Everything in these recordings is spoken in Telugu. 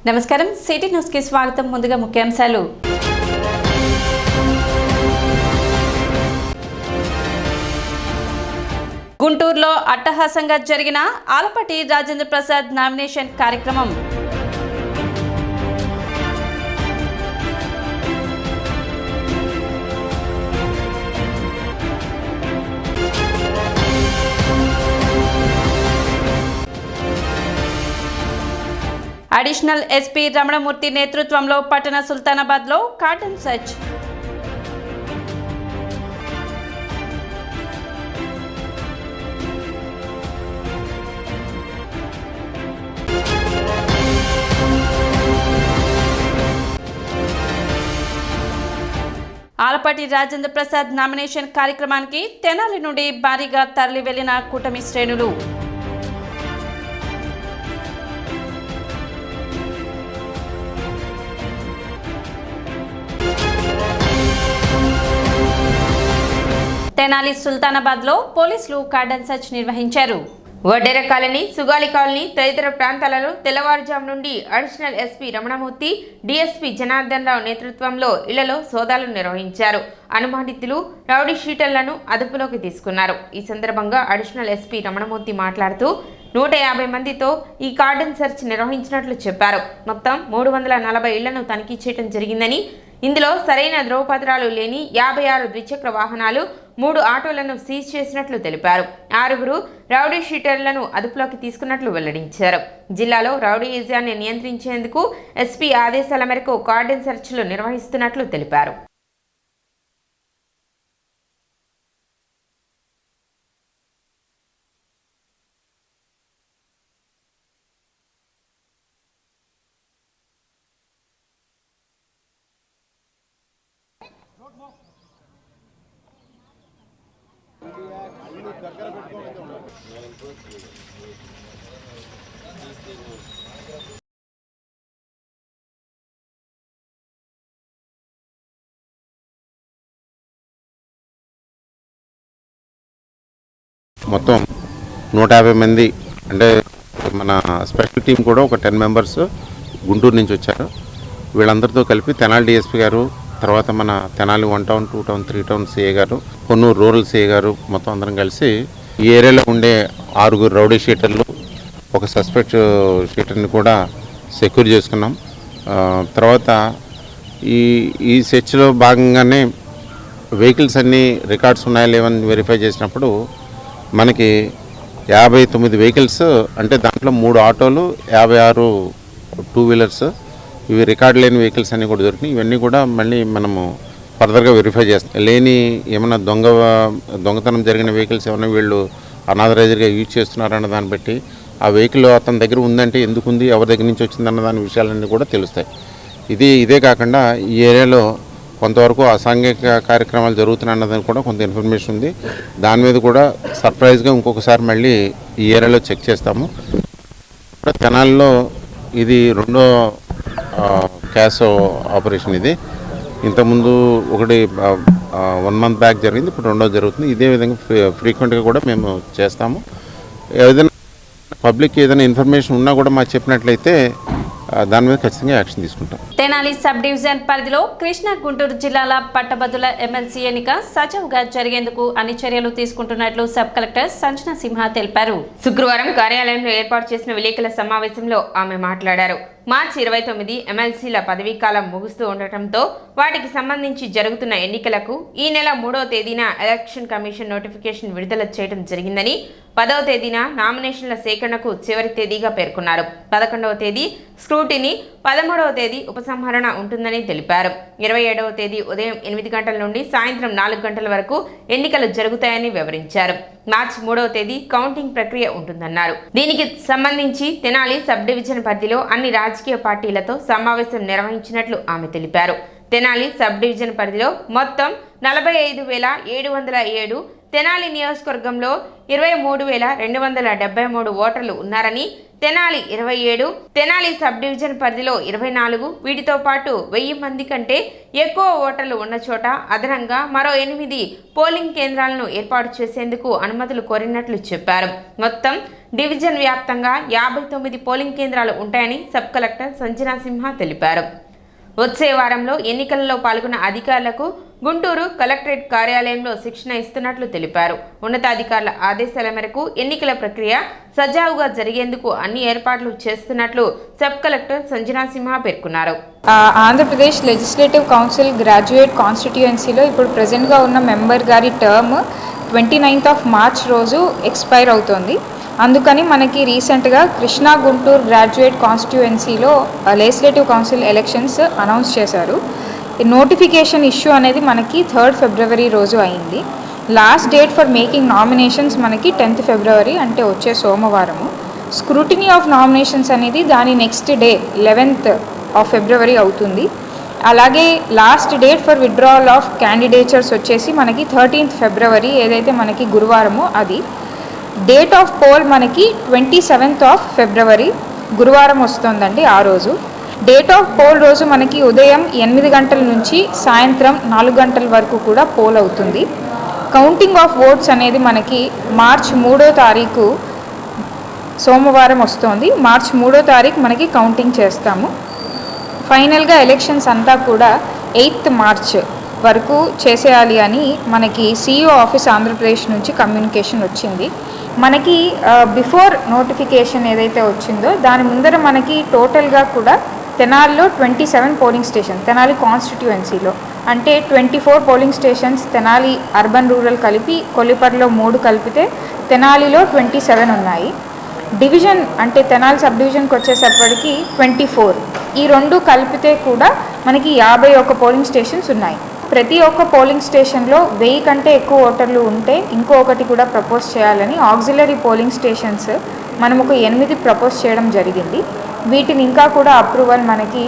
నమస్కారం, సిటీ న్యూస్ కి స్వాగతం. ముందుగా ముఖ్యాంశాలు. గుంటూరులో అట్టహాసంగా జరిగిన ఆలపాటి రాజేంద్ర ప్రసాద్ నామినేషన్ కార్యక్రమం. అడిషనల్ ఎస్పీ రమణమూర్తి నేతృత్వంలో పట్టణ సుల్తానాబాద్లో cordon search. Alapati Rajendra Prasad nomination కార్యక్రమానికి తెనాలి నుండి భారీగా తరలి వెళ్లిన కూటమి శ్రేణులు. తెనాలి సుల్తానాబాద్లో పోలీసులు కార్డన్ సెర్చ్ నిర్వహించారు. వడ్డెర కాలనీ, సుగాలి కాలనీ తదితర ప్రాంతాలలో తెల్లవారుజాము నుండి additional SP Ramanamurthy, DSP Janardhan Rao నేతృత్వంలో ఇళ్లలో సోదాలు నిర్వహించారు. అనుమానితులు, రౌడీ షీటర్లను అదుపులోకి తీసుకున్నారు. ఈ సందర్భంగా అడిషనల్ ఎస్పీ రమణమూర్తి మాట్లాడుతూ 150 మందితో ఈ కార్డన్ సెర్చ్ నిర్వహించినట్లు చెప్పారు. మొత్తం 340 ఇళ్లను తనిఖీ చేయడం జరిగిందని, ఇందులో సరైన ధ్రువపత్రాలు లేని 56 ద్విచక్ర వాహనాలు, 3 ఆటోలను సీజ్ చేసినట్లు తెలిపారు. 6 రౌడీ షీటర్లను అదుపులోకి తీసుకున్నట్లు వెల్లడించారు. జిల్లాలో రౌడీయిజాన్ని నియంత్రించేందుకు ఎస్పీ ఆదేశాల మేరకు కార్డన్ సెర్చ్లు నిర్వహిస్తున్నట్లు తెలిపారు. మొత్తం 150 మంది, అంటే మన స్పెషల్ టీం కూడా ఒక 10 మెంబర్స్ గుంటూరు నుంచి వచ్చారు. వీళ్ళందరితో కలిపి తెనాలి డిఎస్పీ గారు, తర్వాత మన Tenali 1 town, 2 town, 3 town CA గారు, పొన్నూరు రూరల్ సిఏ గారు మొత్తం అందరం కలిసి ఈ ఏరియాలో ఉండే 6 రౌడీ షీటర్లు, ఒక సస్పెక్ట్ షీటర్ని కూడా సెక్యూర్ చేసుకున్నాం. తర్వాత ఈ సెర్చ్లో భాగంగానే వెహికల్స్ అన్నీ రికార్డ్స్ ఉన్నాయా లేవని వెరిఫై చేసినప్పుడు మనకి 59 వెహికల్స్, అంటే దాంట్లో 3 ఆటోలు, 56 2 వీలర్స్, ఇవి రికార్డ్ లేని వెహికల్స్ అన్నీ కూడా దొరికినాయి. ఇవన్నీ కూడా మళ్ళీ మనము ఫర్దర్గా వెరిఫై చేస్తాం. లేని ఏమైనా దొంగతనం జరిగిన వెహికల్స్ ఏమైనా వీళ్ళు అనాథరైజర్గా యూజ్ చేస్తున్నారన్న దాన్ని బట్టి ఆ వెహికల్ అతని దగ్గర ఉందంటే ఎందుకు ఉంది, ఎవరి దగ్గర నుంచి వచ్చిందన్న దాని విషయాలన్నీ కూడా తెలుస్తాయి. ఇదే కాకుండా ఈ ఏరియాలో కొంతవరకు అసాంఘిక కార్యక్రమాలు జరుగుతున్నాయన్నదని కూడా కొంత ఇన్ఫర్మేషన్ ఉంది. దాని మీద కూడా సర్ప్రైజ్గా ఇంకొకసారి మళ్ళీ ఈ ఏరియాలో చెక్ చేస్తాము. తెనాలిలో ఇది 2వ క్యాష్ ఆపరేషన్. ఇది ఇంతకుముందు ఒకటి 1 మంత్ బ్యాక్ జరిగింది, ఇప్పుడు 2వ జరుగుతుంది. ఇదే విధంగా ఫ్రీక్వెంట్గా కూడా మేము చేస్తాము. ఏదైనా పబ్లిక్ ఏదైనా ఇన్ఫర్మేషన్ ఉన్నా కూడా మాకు చెప్పినట్లయితే దాని మీద ఖచ్చితంగా యాక్షన్ తీసుకుంటాం. తెనాలి సబ్ డివిజన్ పరిధిలో కృష్ణా, గుంటూరు జిల్లాల పట్టభద్రుల ఎమ్మెల్సీ ఎన్నిక సజావుగా జరిగేందుకు అన్ని చర్యలు తీసుకుంటున్నట్లు సబ్ కలెక్టర్ సంజన సింహ తెలిపారు. శుక్రవారం కార్యాలయంలో ఏర్పాటు చేసిన విలేకరుల సమావేశంలో ఆమె మాట్లాడారు. మార్చి 29 ఎమ్మెల్సీల పదవీకాలం ముగుస్తూ ఉండటంతో వాటికి సంబంధించి జరుగుతున్న ఎన్నికలకు ఈ నెల 3వ తేదీన ఎలక్షన్ కమిషన్ నోటిఫికేషన్ విడుదల చేయడం జరిగిందని, 10వ తేదీన నామినేషన్ల సేకరణకు చివరి తేదీగా పేర్కొన్నారు. 11వ తేదీ స్క్రూటినీ, 13వ తేదీ ఉపసంహరణ ఉంటుందని తెలిపారు. 27వ తేదీ ఉదయం 8 గంటల నుండి సాయంత్రం 4 గంటల వరకు ఎన్నికలు జరుగుతాయని వివరించారు. మార్చి 3వ తేదీ కౌంటింగ్ ప్రక్రియ ఉంటుందన్నారు. దీనికి సంబంధించి తెనాలి సబ్ డివిజన్ పరిధిలో అన్ని రాజకీయ పార్టీలతో సమావేశం నిర్వహించినట్లు ఆమె తెలిపారు. తెనాలి సబ్ డివిజన్ పరిధిలో మొత్తం 45,707, తెనాలి నియోజకవర్గంలో 23,273 ఓటర్లు ఉన్నారని, తెనాలి 27, తెనాలి సబ్ డివిజన్ పరిధిలో 24, వీటితో పాటు 1000 మంది కంటే ఎక్కువ ఓటర్లు ఉన్న చోట అదనంగా మరో 8 పోలింగ్ కేంద్రాలను ఏర్పాటు చేసేందుకు అనుమతులు కోరినట్లు చెప్పారు. మొత్తం డివిజన్ వ్యాప్తంగా 59 పోలింగ్ కేంద్రాలు ఉంటాయని సబ్ కలెక్టర్ సంజనా సింహ తెలిపారు. వచ్చే వారంలో ఎన్నికలలో పాల్గొన్న అధికారులకు గుంటూరు కలెక్టరేట్ కార్యాలయంలో శిక్షణ ఇస్తున్నట్లు తెలిపారు. ఉన్నతాధికారుల ఆదేశాల మేరకు ఎన్నికల ప్రక్రియ సజావుగా జరిగేందుకు అన్ని ఏర్పాట్లు చేస్తున్నట్లు సబ్ కలెక్టర్ సంజనా సింహ పేర్కొన్నారు. ఆంధ్రప్రదేశ్ లెజిస్లేటివ్ కౌన్సిల్ గ్రాడ్యుయేట్ కాన్స్టిట్యుయెన్సీలో ఇప్పుడు ప్రెజెంట్గా ఉన్న మెంబర్ గారి టర్మ్ 29th March రోజు ఎక్స్పైర్ అవుతోంది. అందుకని మనకి రీసెంట్గా కృష్ణా గుంటూరు గ్రాడ్యుయేట్ కాన్స్టిట్యుయెన్సీలో లెజిస్లేటివ్ కౌన్సిల్ ఎలక్షన్స్ అనౌన్స్ చేశారు. నోటిఫికేషన్ ఇష్యూ అనేది మనకి 3rd February రోజు అయింది. Last date for making nominations మనకి 10th February అంటే వచ్చే సోమవారము. స్క్రూటినీ ఆఫ్ నామినేషన్స్ అనేది దాని నెక్స్ట్ డే 11th February అవుతుంది. అలాగే last date for withdrawal of candidatures వచ్చేసి మనకి 13th February ఏదైతే మనకి గురువారమో అది. డేట్ ఆఫ్ పోల్ మనకి 27th February గురువారం వస్తుందండి. ఆ రోజు డేట్ ఆఫ్ పోల్ రోజు మనకి ఉదయం 8 గంటల నుంచి సాయంత్రం 4 గంటల వరకు కూడా పోల్ అవుతుంది. కౌంటింగ్ ఆఫ్ ఓట్స్ అనేది మనకి March 3వ తారీఖు సోమవారం వస్తుంది. March 3వ తారీఖు మనకి కౌంటింగ్ చేస్తాము. ఫైనల్గా ఎలక్షన్స్ అంతా కూడా 8th March వరకు చేసేయాలి అని మనకి CEO ఆఫీస్ ఆంధ్రప్రదేశ్ నుంచి కమ్యూనికేషన్ వచ్చింది. మనకి బిఫోర్ నోటిఫికేషన్ ఏదైతే వచ్చిందో దాని ముందర మనకి టోటల్గా కూడా తెనాలిలో 27 పోలింగ్ స్టేషన్, తెనాలి కాన్స్టిట్యుయెన్సీలో అంటే 24 polling stations Tenali urban rural కలిపి, కొల్లిపర్లో 3 కలిపితే తెనాలిలో 27 ఉన్నాయి. డివిజన్ అంటే తెనాలి సబ్ డివిజన్కి వచ్చేసప్పటికి 24, ఈ 2 కలిపితే కూడా మనకి 51 పోలింగ్ స్టేషన్స్ ఉన్నాయి. ప్రతి ఒక్క పోలింగ్ స్టేషన్లో 1000 కంటే ఎక్కువ ఓటర్లు ఉంటే ఇంకొకటి కూడా ప్రపోజ్ చేయాలని ఆక్సిలరీ పోలింగ్ స్టేషన్స్ మనం ఒక 8 ప్రపోజ్ చేయడం జరిగింది. వీటిని ఇంకా కూడా అప్రూవల్ మనకి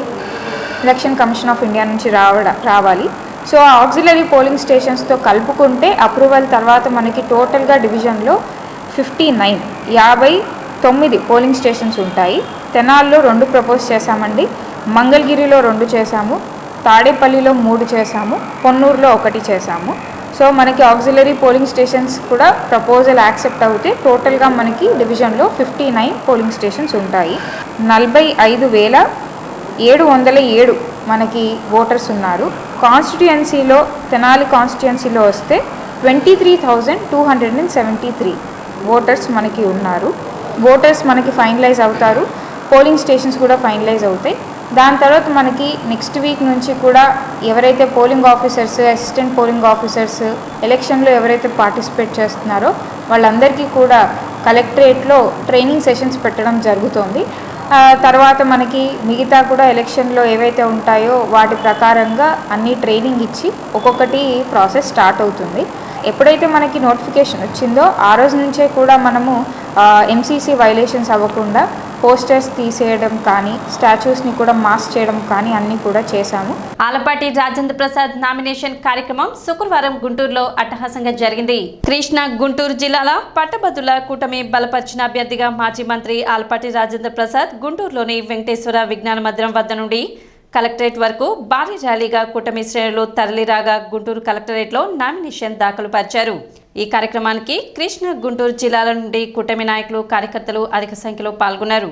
ఎలక్షన్ కమిషన్ ఆఫ్ ఇండియా నుంచి రావాలి. సో ఆ ఆక్సిలరీ పోలింగ్ స్టేషన్స్తో కలుపుకుంటే అప్రూవల్ తర్వాత మనకి టోటల్గా డివిజన్లో 59 పోలింగ్ స్టేషన్స్ ఉంటాయి. తెనాల్లో 2 ప్రపోజ్ చేశామండి, మంగళగిరిలో 2 చేశాము, తాడేపల్లిలో 3 చేశాము, పొన్నూరులో 1 చేశాము. సో మనకి ఆక్సిలరీ పోలింగ్ స్టేషన్స్ కూడా ప్రపోజల్ యాక్సెప్ట్ అవుతే టోటల్గా మనకి డివిజన్లో 59 పోలింగ్ స్టేషన్స్ ఉంటాయి. 45,707 మనకి ఓటర్స్ ఉన్నారు. కాన్స్టిట్యుయెన్సీలో తెనాలి కాన్స్టిట్యుయెన్సీలో వస్తే 23,273 ఓటర్స్ మనకి ఉన్నారు. ఓటర్స్ మనకి ఫైనలైజ్ అవుతారు, పోలింగ్ స్టేషన్స్ కూడా ఫైనలైజ్ అవుతాయి. దాని తర్వాత మనకి నెక్స్ట్ వీక్ నుంచి కూడా ఎవరైతే polling officers, assistant polling officers ఎలక్షన్లో ఎవరైతే పార్టిసిపేట్ చేస్తున్నారో వాళ్ళందరికీ కూడా కలెక్టరేట్లో ట్రైనింగ్ సెషన్స్ పెట్టడం జరుగుతుంది. తర్వాత మనకి మిగతా కూడా ఎలక్షన్లో ఏవైతే ఉంటాయో వాటి ప్రకారంగా అన్ని ట్రైనింగ్ ఇచ్చి ఒక్కొక్కటి ప్రాసెస్ స్టార్ట్ అవుతుంది. ఎప్పుడైతే మనకి నోటిఫికేషన్ వచ్చిందో ఆ రోజు నుంచే కూడా మనము MCC వైలేషన్స్ అవ్వకుండా పోస్టర్స్ తీసేయడం కానీ, స్టాచ్యూస్ని కూడా మాస్ చేయడం కానీ అన్నీ కూడా చేశాము. ఆలపాటి రాజేంద్ర ప్రసాద్ నామినేషన్ కార్యక్రమం శుక్రవారం గుంటూరులో అట్టహాసంగా జరిగింది. కృష్ణా గుంటూరు జిల్లాల పట్టభద్రుల కూటమి బలపరిచిన అభ్యర్థిగా మాజీ మంత్రి ఆలపాటి రాజేంద్ర ప్రసాద్ గుంటూరులోని వెంకటేశ్వర విజ్ఞాన మందిరం వద్ద నుండి కలెక్టరేట్ వరకు భారీ ర్యాలీగా కూటమి శ్రేణులు తరలిరాగా గుంటూరు కలెక్టరేట్లో నామినేషన్ దాఖలు పరిచారు. ఈ కార్యక్రమానికి కృష్ణా గుంటూరు జిల్లాల నుండి కూటమి నాయకులు, కార్యకర్తలు అధిక సంఖ్యలో పాల్గొన్నారు.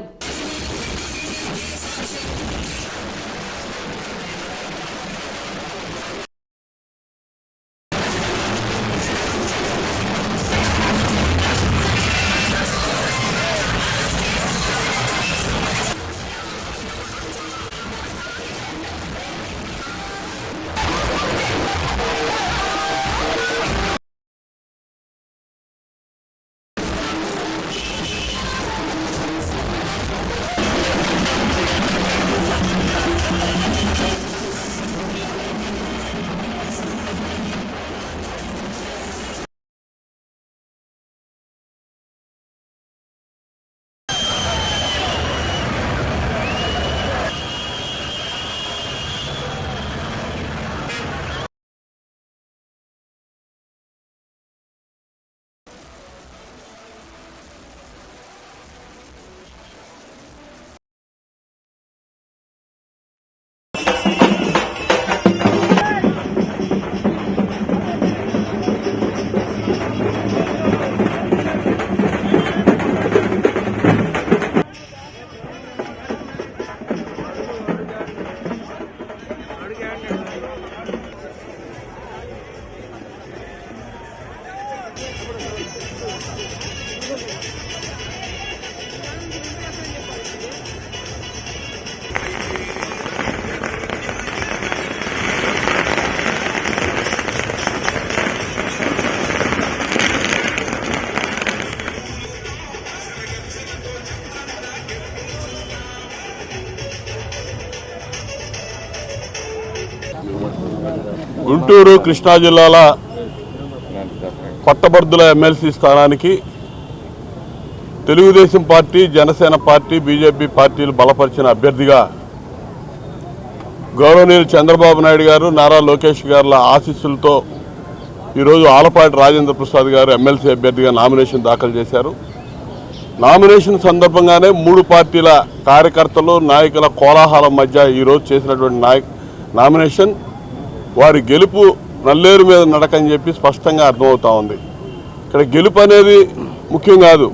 గుంటూరు కృష్ణా జిల్లాల పట్టభద్రుల ఎమ్మెల్సీ స్థానానికి Telugu Desam party, Janasena party, BJP పార్టీలు బలపరిచిన అభ్యర్థిగా గౌరవనీయులు చంద్రబాబు నాయుడు గారు, నారా లోకేష్ గారుల ఆశీస్సులతో ఈరోజు ఆలపాటి రాజేంద్ర ప్రసాద్ గారు ఎమ్మెల్సీ అభ్యర్థిగా నామినేషన్ దాఖలు చేశారు. నామినేషన్ సందర్భంగానే 3 పార్టీల కార్యకర్తలు, నాయకుల కోలాహలం మధ్య ఈరోజు చేసినటువంటి నామినేషన్ వారి గెలుపు నల్లేరు మీద నడకని చెప్పి స్పష్టంగా అర్థమవుతా ఉంది. ఇక్కడ గెలుపు అనేది ముఖ్యం కాదు,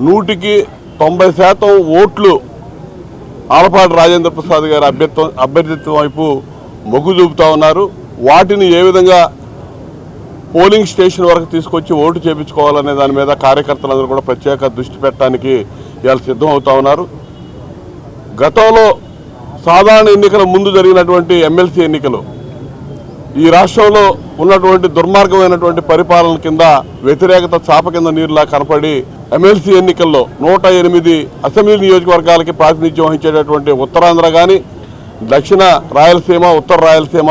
100కి 90% ఓట్లు ఆలపాటి రాజేంద్ర ప్రసాద్ గారి అభ్యర్థిత్వం వైపు మొగ్గు చూపుతా ఉన్నారు. వాటిని ఏ విధంగా పోలింగ్ స్టేషన్ వరకు తీసుకొచ్చి ఓటు చేయించుకోవాలనే దాని మీద కార్యకర్తలందరూ కూడా ప్రత్యేక దృష్టి పెట్టడానికి ఇవాళ సిద్ధం అవుతా ఉన్నారు. గతంలో సాధారణ ఎన్నికల ముందు జరిగినటువంటి ఎమ్మెల్సీ ఎన్నికలు ఈ రాష్ట్రంలో ఉన్నటువంటి దుర్మార్గమైనటువంటి పరిపాలన కింద వ్యతిరేకత చాప కింద నీరులా కనపడి ఎమ్మెల్సీ ఎన్నికల్లో 108 అసెంబ్లీ నియోజకవర్గాలకి ప్రాతినిధ్యం వహించేటటువంటి ఉత్తరాంధ్ర కానీ, దక్షిణ రాయలసీమ, ఉత్తర రాయలసీమ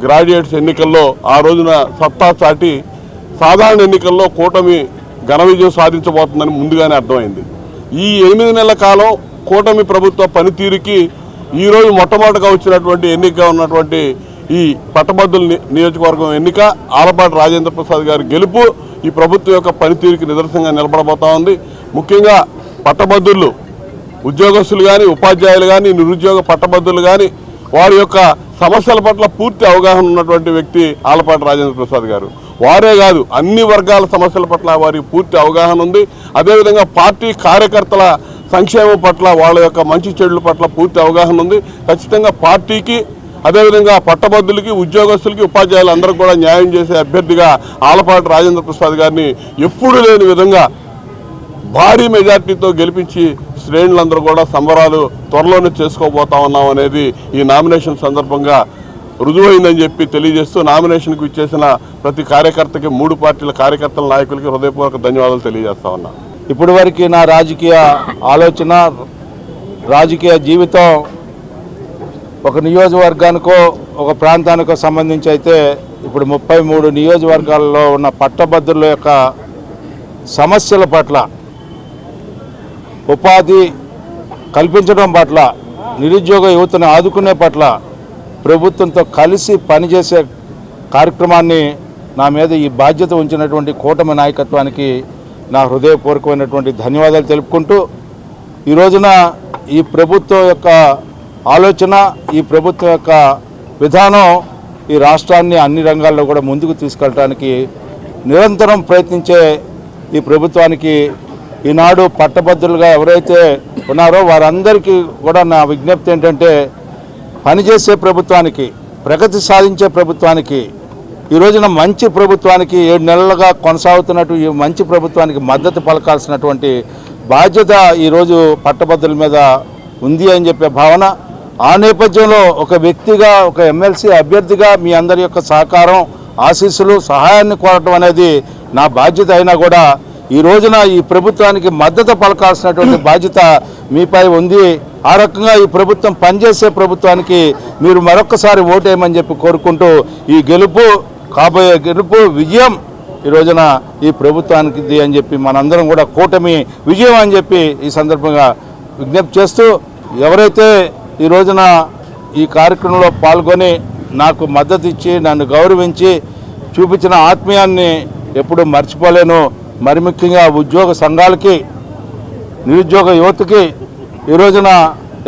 గ్రాడ్యుయేట్స్ ఎన్నికల్లో ఆ రోజున సత్తా చాటి సాధారణ ఎన్నికల్లో కూటమి ఘన విజయం సాధించబోతుందని ముందుగానే అర్థమైంది. ఈ 8 నెలల కాలం కూటమి ప్రభుత్వ పనితీరుకి ఈరోజు మొట్టమొదటిగా వచ్చినటువంటి ఎన్నికగా ఉన్నటువంటి ఈ పట్టభద్రుల నియోజకవర్గం ఎన్నిక, ఆలపాటి రాజేంద్ర ప్రసాద్ గారి గెలుపు ఈ ప్రభుత్వం యొక్క పనితీరుకి నిదర్శనంగా నిలబడబోతా ఉంది. ముఖ్యంగా పట్టభద్రులు, ఉద్యోగస్తులు కానీ, ఉపాధ్యాయులు కానీ, నిరుద్యోగ పట్టభద్రులు కానీ వారి యొక్క సమస్యల పట్ల పూర్తి అవగాహన ఉన్నటువంటి వ్యక్తి ఆలపాటి రాజేంద్ర ప్రసాద్ గారు. వారే కాదు, అన్ని వర్గాల సమస్యల పట్ల వారికి పూర్తి అవగాహన ఉంది. అదేవిధంగా పార్టీ కార్యకర్తల సంక్షేమం పట్ల, వాళ్ళ యొక్క మంచి చెడుల పట్ల పూర్తి అవగాహన ఉంది. ఖచ్చితంగా పార్టీకి, అదేవిధంగా పట్టభద్రులకి, ఉద్యోగస్తులకి, ఉపాధ్యాయులందరూ కూడా న్యాయం చేసే అభ్యర్థిగా ఆలపాటి రాజేంద్ర ప్రసాద్ గారిని ఎప్పుడూ లేని విధంగా భారీ మెజార్టీతో గెలిపించి శ్రేణులందరూ కూడా సంబరాలు త్వరలోనే చేసుకోబోతా ఉన్నాం అనేది ఈ నామినేషన్ సందర్భంగా రుజువైందని చెప్పి తెలియజేస్తూ నామినేషన్కు ఇచ్చేసిన ప్రతి కార్యకర్తకి, 3 పార్టీల కార్యకర్తల నాయకులకి హృదయపూర్వక ధన్యవాదాలు తెలియజేస్తా ఉన్నా. ఇప్పటి వరకు నా రాజకీయ ఆలోచన, రాజకీయ జీవితం ఒక నియోజకవర్గానికో ఒక ప్రాంతానికో సంబంధించి అయితే ఇప్పుడు 33 నియోజకవర్గాల్లో ఉన్న పట్టభద్రుల యొక్క సమస్యల పట్ల, ఉపాధి కల్పించడం పట్ల, నిరుద్యోగ యువతను ఆదుకునే పట్ల ప్రభుత్వంతో కలిసి పనిచేసే కార్యక్రమాన్ని నా మీద ఈ బాధ్యత ఉంచినటువంటి కూటమి నాయకత్వానికి నా హృదయపూర్వకమైనటువంటి ధన్యవాదాలు తెలుపుకుంటూ, ఈ రోజున ఈ ప్రభుత్వం యొక్క ఆలోచన, ఈ ప్రభుత్వం యొక్క విధానం ఈ రాష్ట్రాన్ని అన్ని రంగాల్లో కూడా ముందుకు తీసుకెళ్ళడానికి నిరంతరం ప్రయత్నించే ఈ ప్రభుత్వానికి ఈనాడు పట్టభద్రులుగా ఎవరైతే ఉన్నారో వారందరికీ కూడా నా విజ్ఞప్తి ఏంటంటే, పనిచేసే ప్రభుత్వానికి, ప్రగతి సాధించే ప్రభుత్వానికి, ఈ రోజున మంచి ప్రభుత్వానికి 7 నెలలుగా కొనసాగుతున్నట్టు ఈ మంచి ప్రభుత్వానికి మద్దతు పలకాల్సినటువంటి బాధ్యత ఈరోజు పట్టభద్రుల మీద ఉంది అని చెప్పే భావన. ఆ నేపథ్యంలో ఒక వ్యక్తిగా, ఒక ఎమ్మెల్సీ అభ్యర్థిగా మీ అందరి యొక్క సహకారం, ఆశీస్సులు, సహాయాన్ని కోరటం అనేది నా బాధ్యత అయినా కూడా ఈ రోజున ఈ ప్రభుత్వానికి మద్దతు పలకాల్సినటువంటి బాధ్యత మీపై ఉంది. ఆ రకంగా ఈ ప్రభుత్వం పనిచేసే ప్రభుత్వానికి మీరు మరొకసారి ఓటేయమని చెప్పి కోరుకుంటూ, ఈ గెలుపు, కాబోయే గెలుపు, విజయం ఈ రోజున ఈ ప్రభుత్వానికి అని చెప్పి మనందరం కూడా కూటమి విజయం అని చెప్పి ఈ సందర్భంగా విజ్ఞప్తి చేస్తూ, ఎవరైతే ఈ రోజున ఈ కార్యక్రమంలో పాల్గొని నాకు మద్దతు ఇచ్చి నన్ను గౌరవించి చూపించిన ఆత్మీయాన్ని ఎప్పుడూ మర్చిపోలేను. మరి ముఖ్యంగా ఉద్యోగ సంఘాలకి, నిరుద్యోగ యువతకి, ఈ రోజున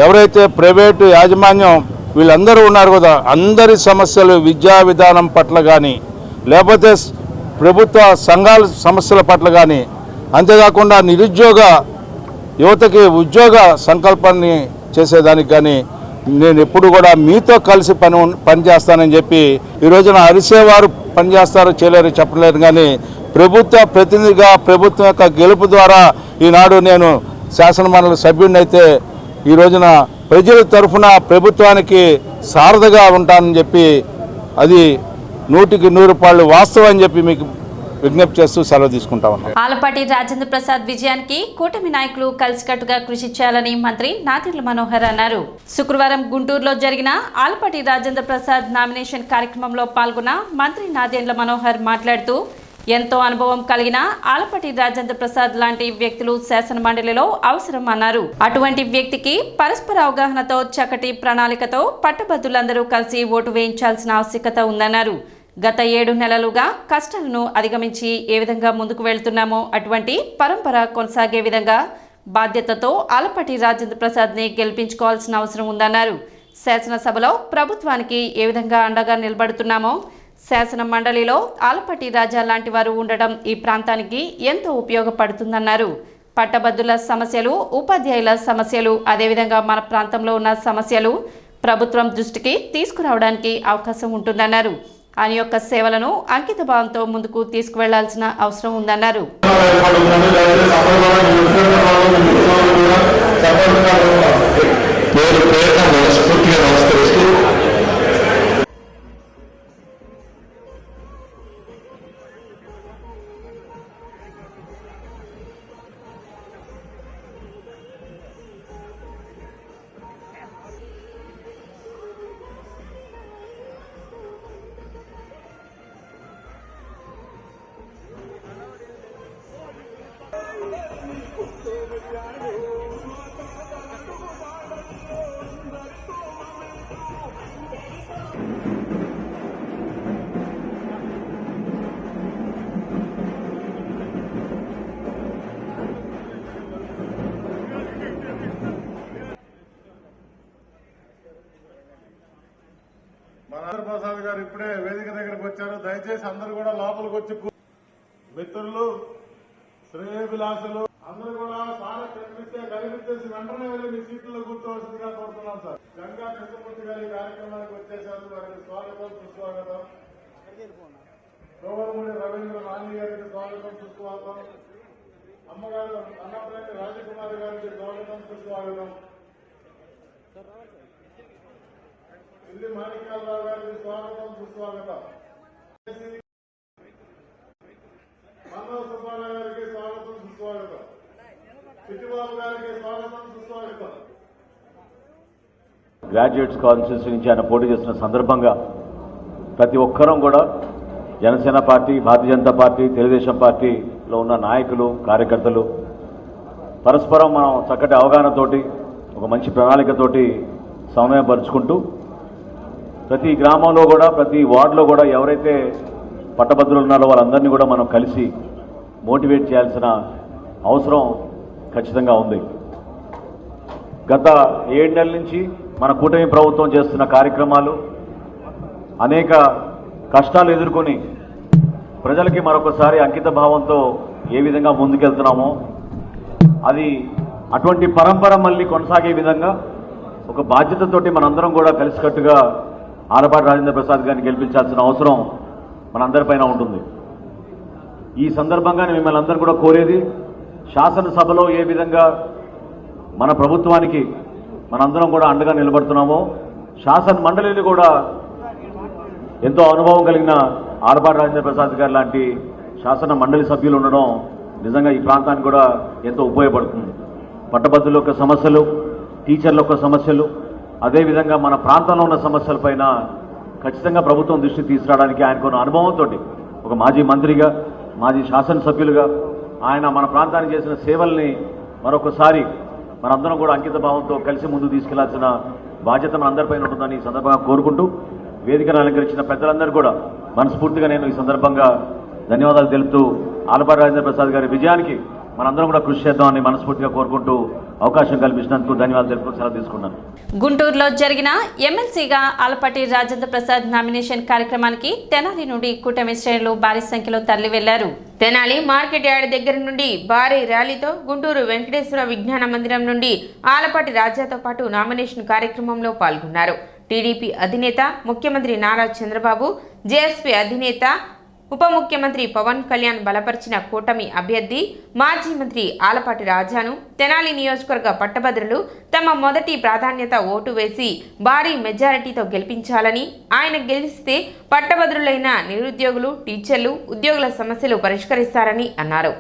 ఎవరైతే ప్రైవేటు యాజమాన్యం వీళ్ళందరూ ఉన్నారు కదా, అందరి సమస్యలు విద్యా విధానం పట్ల కానీ, లేకపోతే ప్రభుత్వ సంఘాల సమస్యల పట్ల కానీ, అంతేకాకుండా నిరుద్యోగ యువతకి ఉద్యోగ సంకల్పాన్ని చేసేదానికి కానీ నేను ఎప్పుడు కూడా మీతో కలిసి పనిచేస్తానని చెప్పి, ఈ రోజున అరిసేవారు పనిచేస్తారో చేయలేరు చెప్పలేరు, కానీ ప్రభుత్వ ప్రతినిధిగా ప్రభుత్వం యొక్క గెలుపు ద్వారా ఈనాడు నేను శాసనమండలి సభ్యుడినైతే ఈ రోజున ప్రజల తరఫున ప్రభుత్వానికి సారథిగా ఉంటానని చెప్పి, అది 100కి 100 రూపాయలు వాస్తవం అని చెప్పి మీకు విజ్ఞప్తి చేస్తూ సెలవు తీసుకుంటా ఉన్నాం. ఆలపాటి రాజేంద్ర ప్రసాద్ విజయానికి కూటమి నాయకులు కలిసికట్టుగా కృషి చేయాలని మంత్రి నాదెండ్ల మనోహర్ అన్నారు. శుక్రవారం గుంటూరులో జరిగిన ఆలపాటి రాజేంద్ర ప్రసాద్ నామినేషన్ కార్యక్రమంలో పాల్గొన్న మంత్రి నాదెండ్ల మనోహర్ మాట్లాడుతూ ఎంతో అనుభవం కలిగిన ఆలపాటి రాజేంద్ర ప్రసాద్ లాంటి వ్యక్తులు శాసన మండలిలో అవసరం అన్నారు. అటువంటి వ్యక్తికి పరస్పర అవగాహనతో చక్కటి ప్రణాళికతో పట్టభద్రులందరూ కలిసి ఓటు వేయించాల్సిన ఆవశ్యకత ఉందన్నారు. గత 7 నెలలుగా కష్టాలను అధిగమించి ఏ విధంగా ముందుకు వెళ్తున్నామో అటువంటి పరంపర కొనసాగే విధంగా బాధ్యతతో ఆలపాటి రాజేంద్ర ప్రసాద్ని గెలిపించుకోవాల్సిన అవసరం ఉందన్నారు. శాసనసభలో ప్రభుత్వానికి ఏ విధంగా అండగా నిలబడుతున్నామో శాసన మండలిలో ఆలపాటి రాజా లాంటి వారు ఉండడం ఈ ప్రాంతానికి ఎంతో ఉపయోగపడుతుందన్నారు. పట్టభద్రుల సమస్యలు, ఉపాధ్యాయుల సమస్యలు, అదేవిధంగా మన ప్రాంతంలో ఉన్న సమస్యలు ప్రభుత్వం దృష్టికి తీసుకురావడానికి అవకాశం ఉంటుందన్నారు. ఆయన యొక్క సేవలను అంకిత భావంతో ముందుకు తీసుకువెళ్లాల్సిన అవసరం ఉందన్నారు. ప్రసాద్ గారు ఇప్పుడే వేదిక దగ్గరకు వచ్చారు. దయచేసి అందరూ కూడా లోపలికి వచ్చి మిత్రులు, శ్రేయోభిలాషులు అందరూ కూడా సారా కనిపించేసి వెంటనే వెళ్ళి మీ సీట్లలో కూర్చోవలసిందిగా కోరుతున్నాం. సార్ గంగా కృష్ణమూర్తి గారి కార్యక్రమానికి వచ్చేశారు. వారికి స్వాగతం, సుస్వాగతం. గోవర్ముడి రవీంద్ర నాని గారికి స్వాగతం, సుస్వాగతం. అమ్మగారు అన్నప్రేమి రాజకుమారి గారికి స్వాగతం, సుస్వాగతం. ఇల్లి మాణిక్యాలరావు గారికి స్వాగతం, సుస్వాగతం. మాధవ సుబ్బారావు గారికి స్వాగతం, సుస్వాగతం. చిట్టిబాబు గారికి స్వాగతం, సుస్వాగతం. గ్రాడ్యుయేట్స్ కాన్స్టిట్యూన్సీ నుంచి ఆయన పోటీ చేస్తున్న సందర్భంగా ప్రతి ఒక్కరం కూడా జనసేన పార్టీ, భారతీయ జనతా పార్టీ, తెలుగుదేశం పార్టీలో ఉన్న నాయకులు, కార్యకర్తలు పరస్పరం మనం చక్కటి అవగాహనతోటి ఒక మంచి ప్రణాళికతోటి సమన్వయపరుచుకుంటూ ప్రతి గ్రామంలో కూడా, ప్రతి వార్డులో కూడా ఎవరైతే పట్టభద్రులు ఉన్నారో వాళ్ళందరినీ కూడా మనం కలిసి మోటివేట్ చేయాల్సిన అవసరం ఖచ్చితంగా ఉంది. గత 7 నెలల నుంచి మన కూటమి ప్రభుత్వం చేస్తున్న కార్యక్రమాలు, అనేక కష్టాలు ఎదుర్కొని ప్రజలకి మరొకసారి అంకిత భావంతో ఏ విధంగా ముందుకెళ్తున్నామో అది అటువంటి పరంపర మళ్ళీ కొనసాగే విధంగా ఒక బాధ్యతతోటి మనందరం కూడా కలిసికట్టుగా ఆలపాటి రాజేంద్ర ప్రసాద్ గారిని గెలిపించాల్సిన అవసరం మనందరిపైన ఉంటుంది. ఈ సందర్భంగా మిమ్మల్ని అందరూ కూడా కోరేది, శాసనసభలో ఏ విధంగా మన ప్రభుత్వానికి మనందరం కూడా అండగా నిలబడుతున్నామో శాసన మండలిని కూడా ఎంతో అనుభవం కలిగిన ఆలపాటి రాజేంద్ర ప్రసాద్ గారు లాంటి శాసన మండలి సభ్యులు ఉండడం నిజంగా ఈ ప్రాంతానికి కూడా ఎంతో ఉపయోగపడుతుంది. పట్టభద్రుల యొక్క సమస్యలు, టీచర్ల యొక్క సమస్యలు, అదేవిధంగా మన ప్రాంతంలో ఉన్న సమస్యలపైన ఖచ్చితంగా ప్రభుత్వం దృష్టి తీసుకురావడానికి ఆయనకున్న అనుభవంతో ఒక మాజీ మంత్రిగా, మాజీ శాసనసభ్యులుగా ఆయన మన ప్రాంతానికి చేసిన సేవల్ని మరొకసారి మనందరం కూడా అంకిత భావంతో కలిసి ముందుకు తీసుకెళ్లాల్సిన బాధ్యత మన అందరిపైన ఉంటుందని ఈ సందర్భంగా కోరుకుంటూ, వేదికను అలంకరించిన పెద్దలందరూ కూడా మనస్ఫూర్తిగా నేను ఈ సందర్భంగా ధన్యవాదాలు తెలుపుతూ ఆలపాటి రాజేంద్ర ప్రసాద్ గారి విజయానికి మనందరం కూడా కృషి చేద్దామని మనస్ఫూర్తిగా కోరుకుంటూ అవకాశం కల్పించినందుకు ధన్యవాదాలు తెలుపుతూ సెలవు తీసుకున్నాను. గుంటూరులో జరిగిన ఎమ్మెల్సీగా ఆలపాటి రాజేంద్ర ప్రసాద్ నామినేషన్ కార్యక్రమానికి తెనాలి నుండి కూటమి శ్రేణులు భారీ సంఖ్యలో తరలి వెళ్లారు. తెనాలి మార్కెట్ యార్డ్ దగ్గర నుండి భారీ ర్యాలీతో గుంటూరు వెంకటేశ్వర విజ్ఞాన మందిరం నుండి ఆలపాటి రాజాతో పాటు నామినేషన్ కార్యక్రమంలో పాల్గొన్నారు. టీడీపీ అధినేత ముఖ్యమంత్రి నారా చంద్రబాబు, జేఎస్పీ అధినేత ఉప ముఖ్యమంత్రి పవన్ కళ్యాణ్ బలపరిచిన కూటమి అభ్యర్థి మాజీ మంత్రి ఆలపాటి రాజాను తెనాలి నియోజకవర్గ పట్టభద్రులు తమ మొదటి ప్రాధాన్యత ఓటు వేసి భారీ మెజారిటీతో గెలిపించాలని, ఆయన గెలిస్తే పట్టభద్రులైన నిరుద్యోగులు, టీచర్లు, ఉద్యోగుల సమస్యలు పరిష్కరిస్తారని అన్నారు.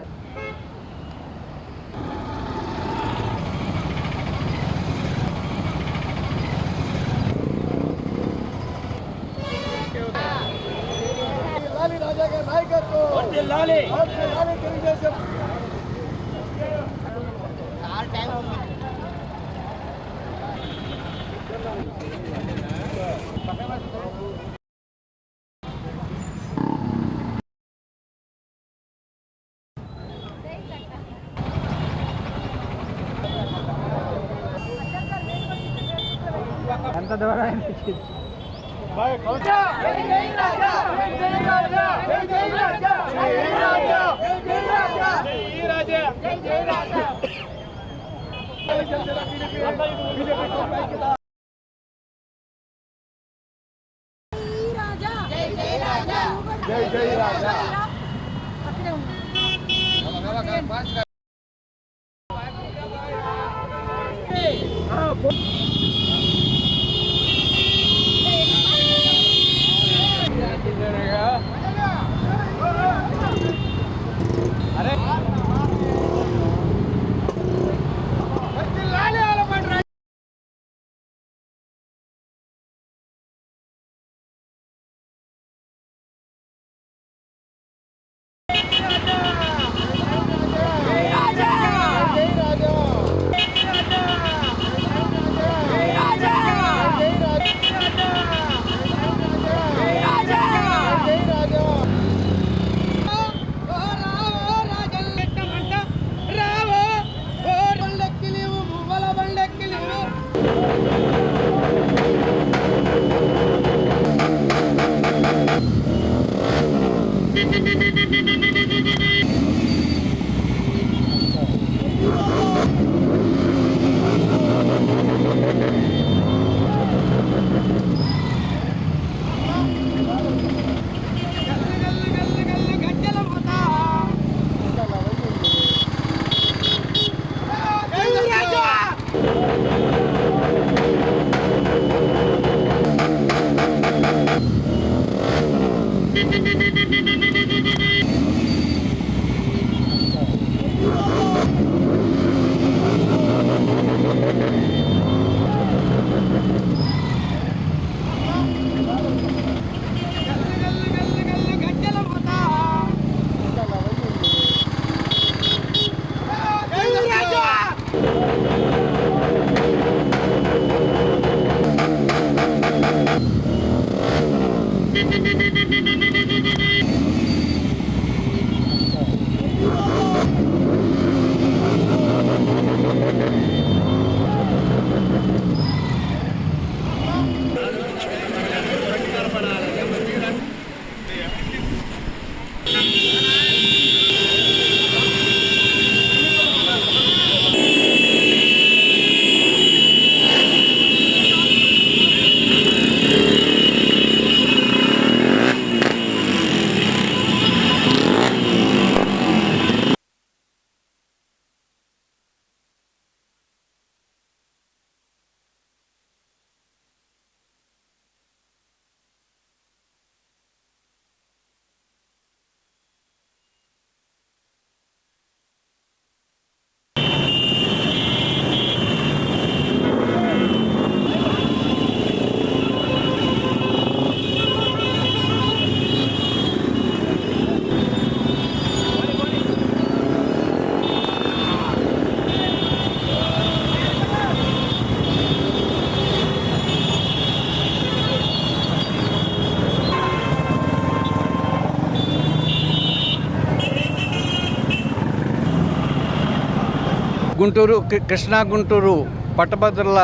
గుంటూరు కృష్ణా గుంటూరు పట్టభద్రుల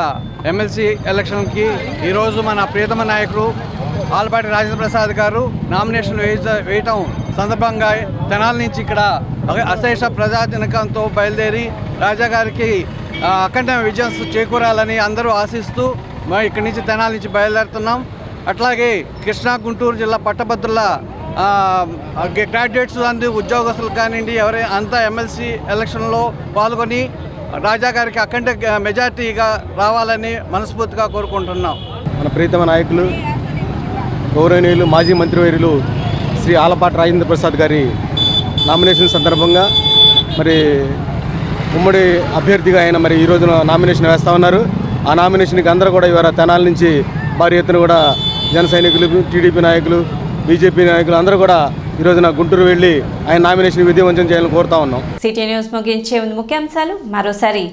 ఎమ్మెల్సీ ఎలక్షన్కి ఈరోజు మన ప్రియతమ నాయకుడు ఆలపాటి రాజేంద్ర ప్రసాద్ గారు నామినేషన్ వేయటం సందర్భంగా తెనాలి నుంచి ఇక్కడ అశేష ప్రజాజనకంతో బయలుదేరి రాజా గారికి అఖండ విజయం చేకూరాలని అందరూ ఆశిస్తూ ఇక్కడి నుంచి తెనాలి నుంచి బయలుదేరుతున్నాం. అట్లాగే కృష్ణా గుంటూరు జిల్లా పట్టభద్రుల గ్రాడ్యుయేట్స్ అందు ఉద్యోగస్తులకు కానివ్వండి అంతా ఎమ్మెల్సీ ఎలక్షన్లో పాల్గొని రాజా గారికి అఖండ మెజార్టీగా రావాలని మనస్ఫూర్తిగా కోరుకుంటున్నాం. మన ప్రీతమ నాయకులు గౌరవనీయులు మాజీ మంత్రివర్యులు శ్రీ ఆలపాటి రాజేంద్ర ప్రసాద్ గారి నామినేషన్ సందర్భంగా మరి ఉమ్మడి అభ్యర్థిగా ఆయన మరి ఈ రోజున నామినేషన్ వేస్తూ ఉన్నారు. ఆ నామినేషన్కి అందరూ కూడా ఇవాళ తెనాల నుంచి భారీ ఎత్తున కూడా జన సైనికులు, టీడీపీ నాయకులు, బీజేపీ నాయకులు అందరూ కూడా ఈ రోజున గుంటూరు వెళ్ళి ఆయన నామినేషన్ విధివంతం చేయాలని కోరుతా ఉన్నాం. సిటీ న్యూస్ ముగించే ముందు ముఖ్యాంశాలు మరోసారి.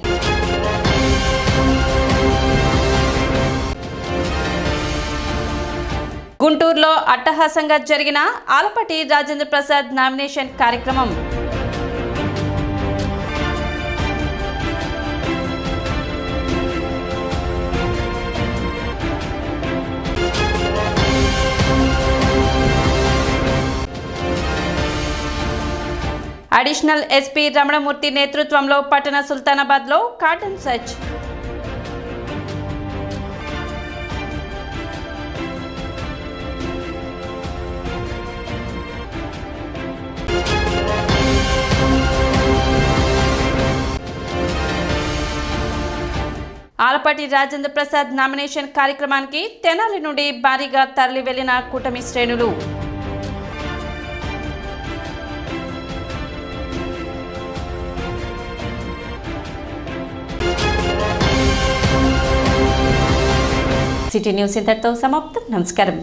గుంటూరులో అట్టహాసంగా జరిగిన ఆలపాటి రాజేంద్ర ప్రసాద్ నామినేషన్ కార్యక్రమం. అడిషనల్ ఎస్పీ రమణమూర్తి నేతృత్వంలో పట్టణ సుల్తానాబాద్లో cordon search. Alapati Rajendra Prasad nomination కార్యక్రమానికి తెనాలి నుండి భారీగా తరలి వెళ్లిన కూటమి శ్రేణులు. సిటీ న్యూస్ ఇంతటితో సమాప్తం. నమస్కారం.